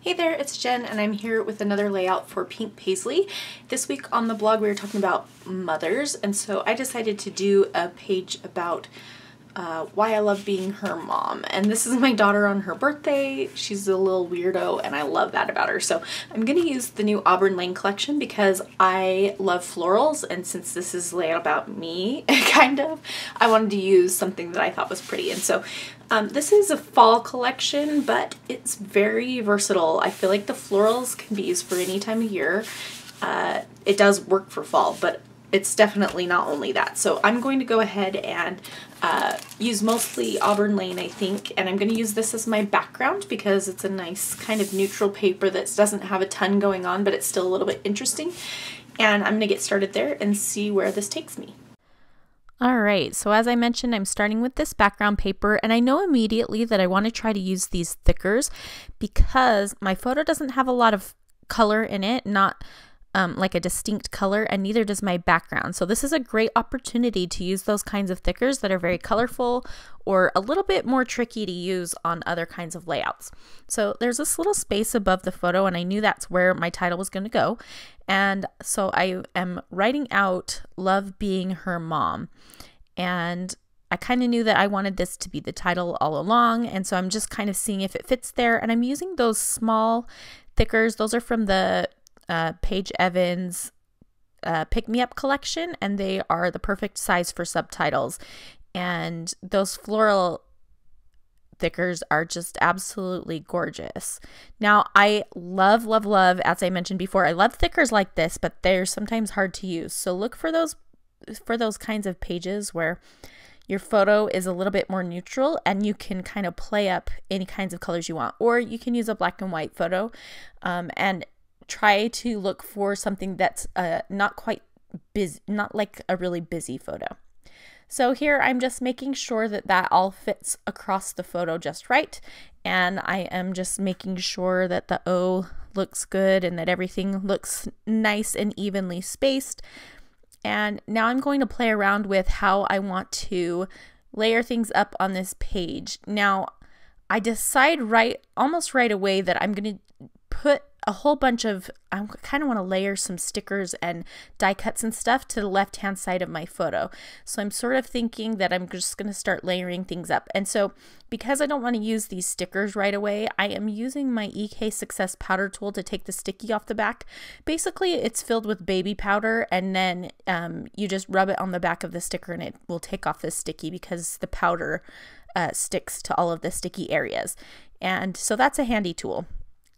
Hey there, it's Jen and I'm here with another layout for Pink Paislee. This week on the blog we were talking about mothers, and so I decided to do a page about why I love being her mom. And this is my daughter on her birthday. She's a little weirdo and I love that about her. So I'm going to use the new Auburn Lane collection because I love florals, and since this is layout about me, kind of, I wanted to use something that I thought was pretty. And so this is a fall collection, but it's very versatile. I feel like the florals can be used for any time of year. It does work for fall, but it's definitely not only that. So I'm going to go ahead and use mostly Auburn Lane, I think, and I'm going to use this as my background because it's a nice kind of neutral paper that doesn't have a ton going on, but it's still a little bit interesting. And I'm going to get started there and see where this takes me. Alright, so as I mentioned, I'm starting with this background paper, and I know immediately that I want to try to use these thickers because my photo doesn't have a lot of color in it, not like a distinct color, and neither does my background. So this is a great opportunity to use those kinds of thickers that are very colorful or a little bit more tricky to use on other kinds of layouts. So there's this little space above the photo, and I knew that's where my title was going to go. And so I am writing out "Love Being Her Mom." And I kind of knew that I wanted this to be the title all along, and so I'm just kind of seeing if it fits there. And I'm using those small thickers. Those are from the Paige Evans Pick Me Up collection, and they are the perfect size for subtitles. And those floral thickers are just absolutely gorgeous. Now, I love, as I mentioned before, I love thickers like this, but they're sometimes hard to use. So look for those kinds of pages where your photo is a little bit more neutral and you can kind of play up any kinds of colors you want. Or you can use a black and white photo and try to look for something that's not quite busy, not like a really busy photo. So here I'm just making sure that that all fits across the photo just right, and I am just making sure that the O looks good and that everything looks nice and evenly spaced. And now I'm going to play around with how I want to layer things up on this page. Now I decide almost right away that I'm going to put a whole bunch of, I kind of want to layer some stickers and die cuts and stuff to the left hand side of my photo. So I'm sort of thinking that I'm just going to start layering things up. And so because I don't want to use these stickers right away, I am using my EK Success powder tool to take the sticky off the back. Basically it's filled with baby powder, and then you just rub it on the back of the sticker and it will take off the sticky because the powder sticks to all of the sticky areas. And so that's a handy tool.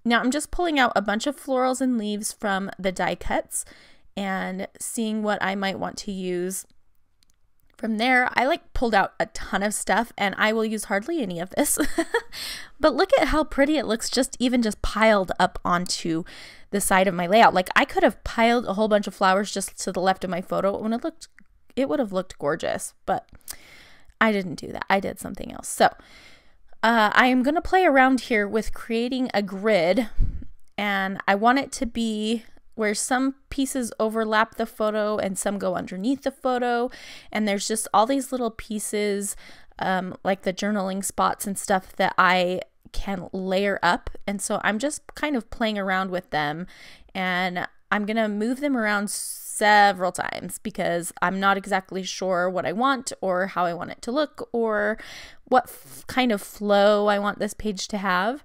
Now I'm just pulling out a bunch of florals and leaves from the die cuts and seeing what I might want to use. From there, I pulled out a ton of stuff, and I will use hardly any of this. But look at how pretty it looks just piled up onto the side of my layout. Like, I could have piled a whole bunch of flowers just to the left of my photo when it would have looked gorgeous, but I didn't do that. I did something else. So I am going to play around here with creating a grid, and I want it to be where some pieces overlap the photo and some go underneath the photo, and there's just all these little pieces like the journaling spots and stuff that I can layer up. And so I'm just kind of playing around with them, and I'm going to move them around several times because I'm not exactly sure what I want or how I want it to look or what kind of flow I want this page to have.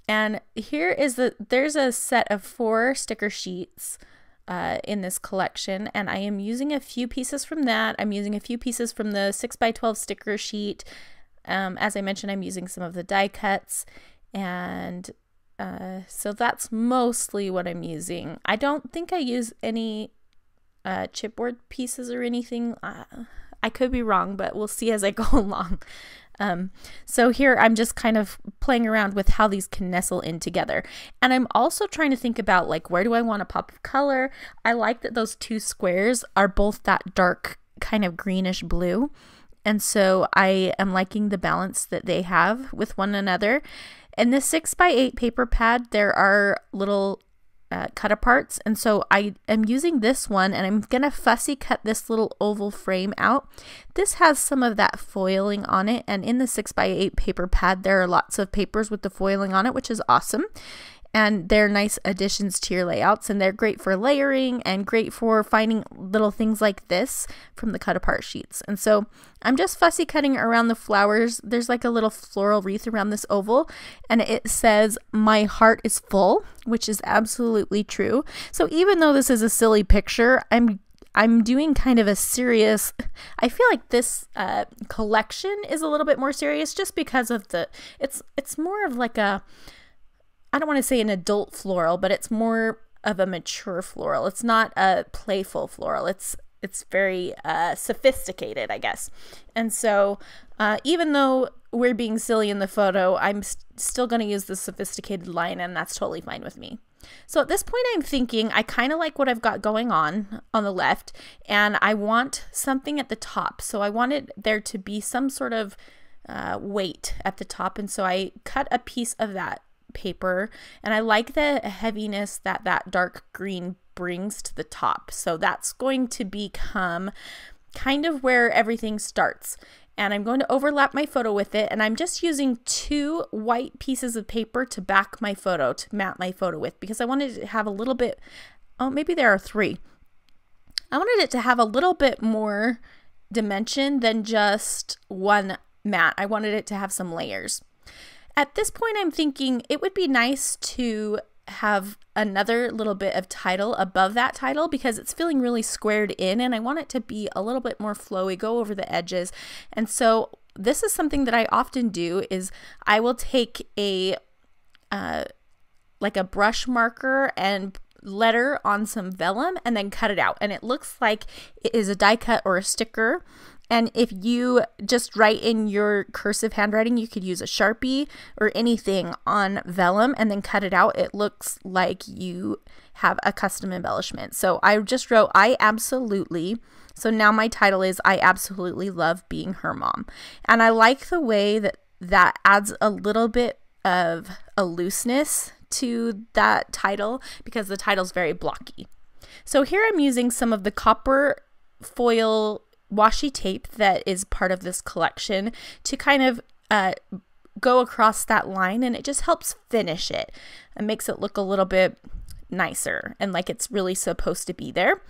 And there's a set of 4 sticker sheets in this collection, and I am using a few pieces from that. I'm using a few pieces from the 6x12 sticker sheet. As I mentioned, I'm using some of the die cuts, and so that's mostly what I'm using. I don't think I use any chipboard pieces or anything. I could be wrong, but we'll see as I go along. So here I'm just kind of playing around with how these can nestle in together. And I'm also trying to think about, like, where do I want a pop of color? I like that those 2 squares are both that dark kind of greenish blue. And so I am liking the balance that they have with one another. In this 6x8 paper pad, there are little cut aparts, and so I am using this one, and I'm gonna fussy cut this little oval frame out. This has some of that foiling on it, and in the 6x8 paper pad there are lots of papers with the foiling on it, which is awesome. and they're nice additions to your layouts, and they're great for layering and great for finding little things like this from the cut apart sheets. And so I'm just fussy cutting around the flowers. There's like a little floral wreath around this oval, and it says "My heart is full," which is absolutely true. So even though this is a silly picture, I'm doing kind of a serious, I feel like this collection is a little bit more serious just because of it's more of like a, I don't want to say an adult floral, but it's more of a mature floral. It's not a playful floral. It's very sophisticated, I guess. And so even though we're being silly in the photo, I'm still going to use the sophisticated line, and that's totally fine with me. So at this point, I'm thinking I kind of like what I've got going on the left, and I want something at the top. So I wanted there to be some sort of weight at the top, and so I cut a piece of that paper, and I like the heaviness that that dark green brings to the top. So that's going to become kind of where everything starts. And I'm going to overlap my photo with it, and I'm just using 2 white pieces of paper to back my photo, to mat my photo with, because I wanted it to have a little bit, oh, maybe there are 3. I wanted it to have a little bit more dimension than just one mat. I wanted it to have some layers. At this point, I'm thinking it would be nice to have another little bit of title above that title, because it's feeling really squared in, and I want it to be a little bit more flowy, go over the edges. And so this is something that I often do, is I will take a like a brush marker and letter on some vellum and then cut it out, and it looks like it is a die cut or a sticker. And if you just write in your cursive handwriting, you could use a Sharpie or anything on vellum and then cut it out. It looks like you have a custom embellishment. So I just wrote, "I absolutely," so now my title is "I absolutely love being her mom." And I like the way that that adds a little bit of a looseness to that title, because the title's very blocky. So here I'm using some of the copper foil washi tape that is part of this collection to kind of go across that line, and it just helps finish it. It makes it look a little bit nicer and like it's really supposed to be there.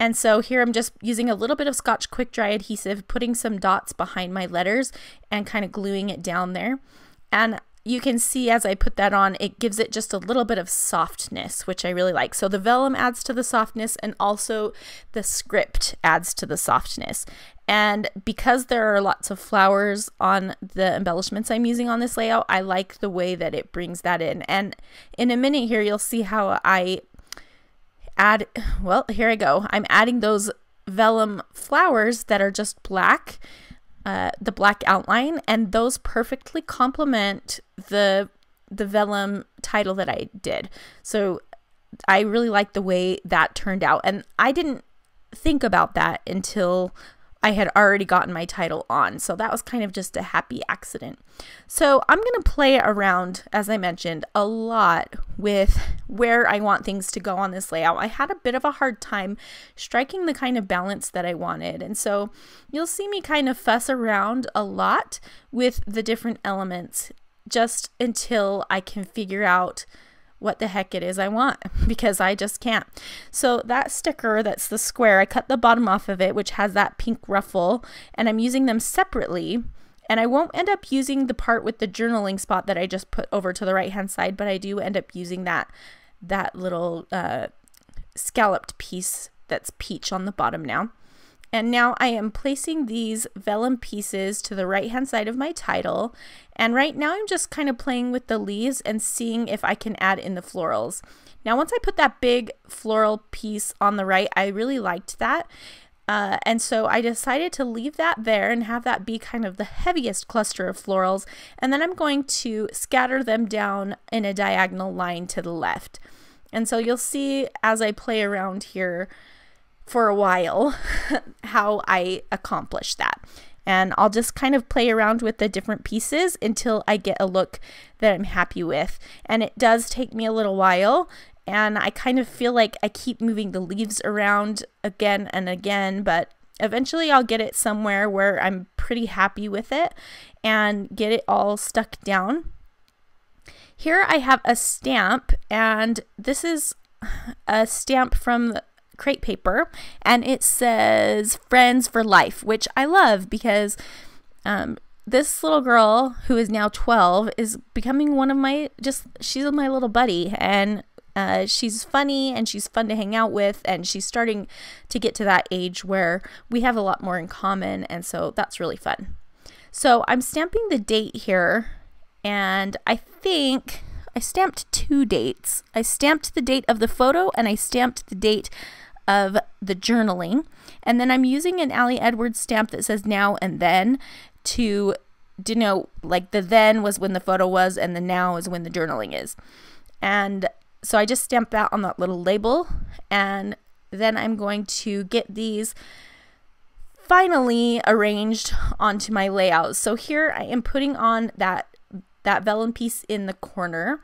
And so here I'm just using a little bit of Scotch Quick Dry adhesive, putting some dots behind my letters and kind of gluing it down there. And you can see as I put that on, it gives it just a little bit of softness, which I really like. So the vellum adds to the softness, and also the script adds to the softness. And because there are lots of flowers on the embellishments I'm using on this layout, I like the way that it brings that in. And in a minute here, you'll see how I add, well, here I go. I'm adding those vellum flowers that are just black, the black outline, and those perfectly complement the vellum title that I did. So I really like the way that turned out, and I didn't think about that until I had already gotten my title on. So that was kind of just a happy accident. So I'm going to play around, as I mentioned, a lot with where I want things to go on this layout. I had a bit of a hard time striking the kind of balance that I wanted. And so you'll see me kind of fuss around a lot with the different elements just until I can figure out what the heck it is I want, because I just can't. So that sticker, that's the square, I cut the bottom off of it, which has that pink ruffle, and I'm using them separately. And I won't end up using the part with the journaling spot that I just put over to the right hand side, but I do end up using that little scalloped piece that's peach on the bottom now. And now I am placing these vellum pieces to the right hand side of my title. And right now I'm just kind of playing with the leaves and seeing if I can add in the florals. Now once I put that big floral piece on the right, I really liked that. And so I decided to leave that there and have that be kind of the heaviest cluster of florals. And then I'm going to scatter them down in a diagonal line to the left. And so you'll see as I play around here for a while how I accomplish that. And I'll just kind of play around with the different pieces until I get a look that I'm happy with. And it does take me a little while, and I kind of feel like I keep moving the leaves around again and again, but eventually I'll get it somewhere where I'm pretty happy with it and get it all stuck down. Here I have a stamp, and this is a stamp from crepe paper, and it says Friends for Life, which I love because this little girl, who is now 12, is becoming one of my, she's my little buddy, and she's funny and she's fun to hang out with, and she's starting to get to that age where we have a lot more in common, and so that's really fun. So I'm stamping the date here, and I think I stamped 2 dates. I stamped the date of the photo and I stamped the date of the journaling, and then I'm using an Allie Edwards stamp that says now and then to denote, like, the then was when the photo was and the now is when the journaling is. And so I just stamped that on that little label, and then I'm going to get these finally arranged onto my layout. So here I am putting on that vellum piece in the corner,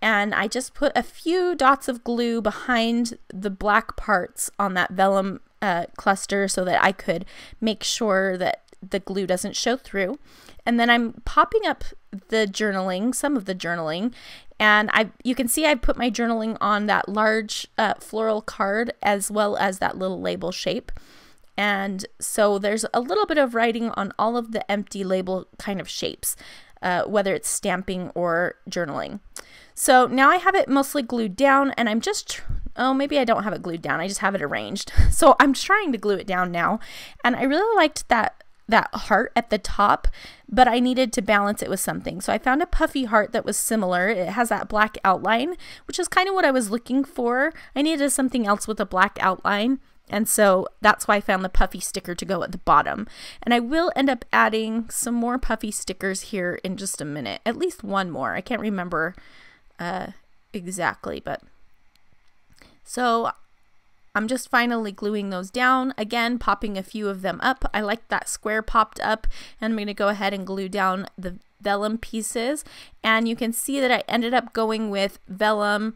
and I just put a few dots of glue behind the black parts on that vellum cluster so that I could make sure that the glue doesn't show through. And then I'm popping up the journaling, some of the journaling, and you can see I put my journaling on that large floral card as well as that little label shape. And so there's a little bit of writing on all of the empty label kind of shapes, whether it's stamping or journaling. So now I have it mostly glued down, and I'm just, oh, maybe I don't have it glued down. I just have it arranged. So I'm trying to glue it down now, and I really liked that heart at the top, but I needed to balance it with something. So I found a puffy heart that was similar. It has that black outline, which is kind of what I was looking for. I needed something else with a black outline, and so that's why I found the puffy sticker to go at the bottom. And I will end up adding some more puffy stickers here in just a minute, at least one more. I can't remember exactly, but so I'm just finally gluing those down, again popping a few of them up. I like that square popped up, and I'm going to go ahead and glue down the vellum pieces, and you can see that I ended up going with vellum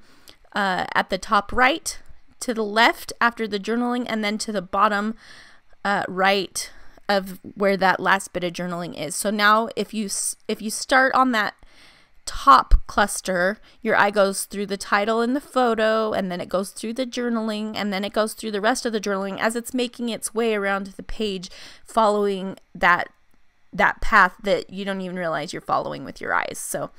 at the top right, to the left after the journaling, and then to the bottom right of where that last bit of journaling is. So now if you start on that top cluster, your eye goes through the title in the photo, and then it goes through the journaling, and then it goes through the rest of the journaling as it's making its way around the page, following that path that you don't even realize you're following with your eyes. So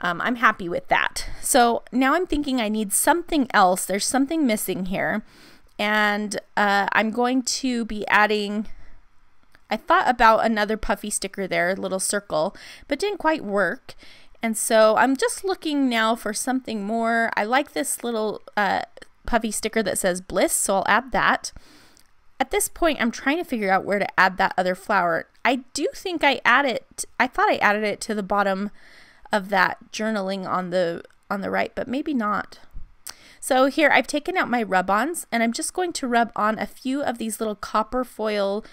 I'm happy with that. So now I'm thinking I need something else. There's something missing here, and I'm going to be adding, I thought about another puffy sticker there, a little circle, but didn't quite work. And so I'm just looking now for something more. I like this little puffy sticker that says Bliss, so I'll add that. At this point, I'm trying to figure out where to add that other flower. I do think I thought I added it to the bottom of that journaling on the right, but maybe not. So here I've taken out my rub-ons, and I'm just going to rub on a few of these little copper foil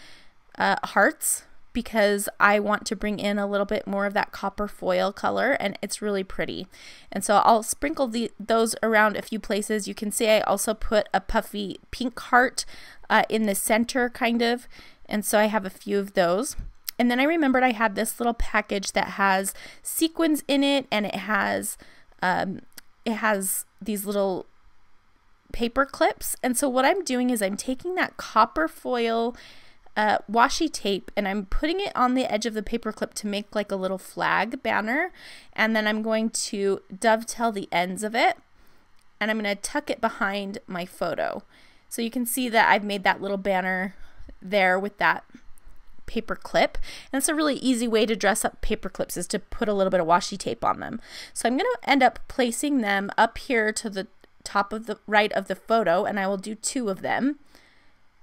hearts, because I want to bring in a little bit more of that copper foil color, and it's really pretty. And so I'll sprinkle those around a few places. You can see I also put a puffy pink heart in the center, kind of, and so I have a few of those. And then I remembered I had this little package that has sequins in it, and it has these little paper clips. And so what I'm doing is I'm taking that copper foil washi tape, and I'm putting it on the edge of the paper clip to make like a little flag banner, and then I'm going to dovetail the ends of it, and I'm going to tuck it behind my photo. So you can see that I've made that little banner there with that paper clip, and it's a really easy way to dress up paper clips, is to put a little bit of washi tape on them. So I'm going to end up placing them up here to the top of the right of the photo, and I will do 2 of them.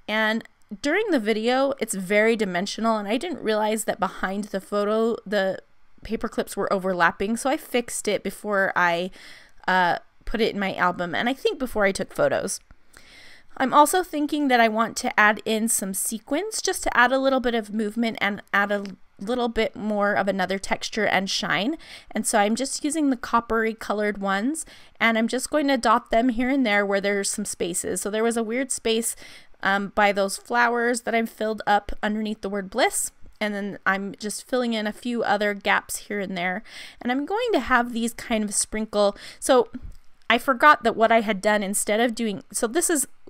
And during the video, it's very dimensional, and I didn't realize that behind the photo the paper clips were overlapping, so I fixed it before I put it in my album, and I think before I took photos. I'm also thinking that I want to add in some sequins, just to add a little bit of movement and add a little bit more of another texture and shine. And so I'm just using the coppery colored ones, and I'm just going to dot them here and there where there's some spaces. So there was a weird space by those flowers that I've filled up underneath the word Bliss, and then I'm just filling in a few other gaps here and there. And I'm going to have these kind of sprinkle. So I forgot that what I had done instead of doing, so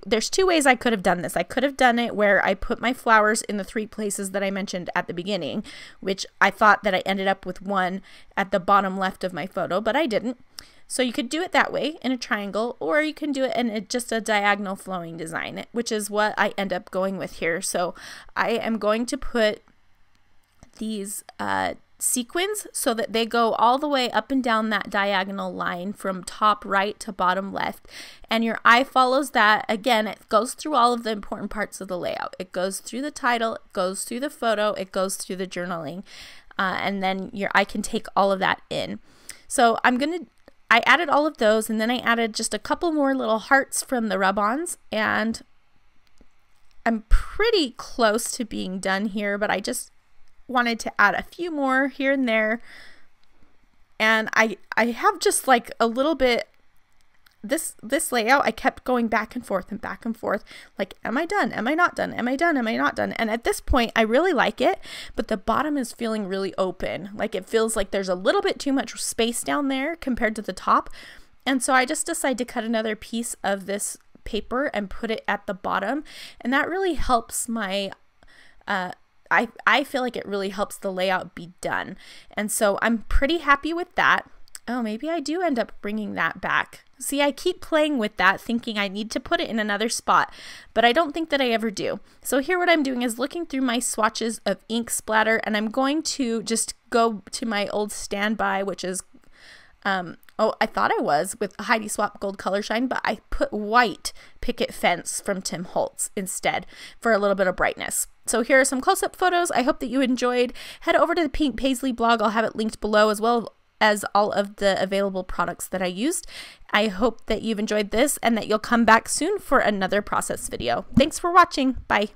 there's two ways I could have done this. I could have done it where I put my flowers in the 3 places that I mentioned at the beginning, which I thought that I ended up with one at the bottom left of my photo, but I didn't. So you could do it that way in a triangle, or you can do it in just a diagonal flowing design, which is what I end up going with here. So I am going to put these sequins so that they go all the way up and down that diagonal line from top right to bottom left, and your eye follows that. Again, it goes through all of the important parts of the layout. It goes through the title, it goes through the photo, it goes through the journaling, and then your eye can take all of that in. So I added all of those, and then I added just a couple more little hearts from the rub-ons, and I'm pretty close to being done here, but I just wanted to add a few more here and there. And I have just like a little bit, this layout, I kept going back and forth, like, am I done? Am I not done? Am I done? Am I not done? And at this point, I really like it, but the bottom is feeling really open. Like, it feels like there's a little bit too much space down there compared to the top. And so I just decided to cut another piece of this paper and put it at the bottom. And that really helps my, I feel like it really helps the layout be done. And so I'm pretty happy with that. Oh, maybe I do end up bringing that back. See, I keep playing with that, thinking I need to put it in another spot, but I don't think that I ever do. So here what I'm doing is looking through my swatches of ink splatter, and I'm going to just go to my old standby, which is, oh, I thought I was with Heidi Swap Gold Color Shine, but I put white picket fence from Tim Holtz instead for a little bit of brightness. So here are some close-up photos. I hope that you enjoyed. Head over to the Pink Paislee blog. I'll have it linked below, as well as all of the available products that I used. I hope that you've enjoyed this and that you'll come back soon for another process video. Thanks for watching. Bye.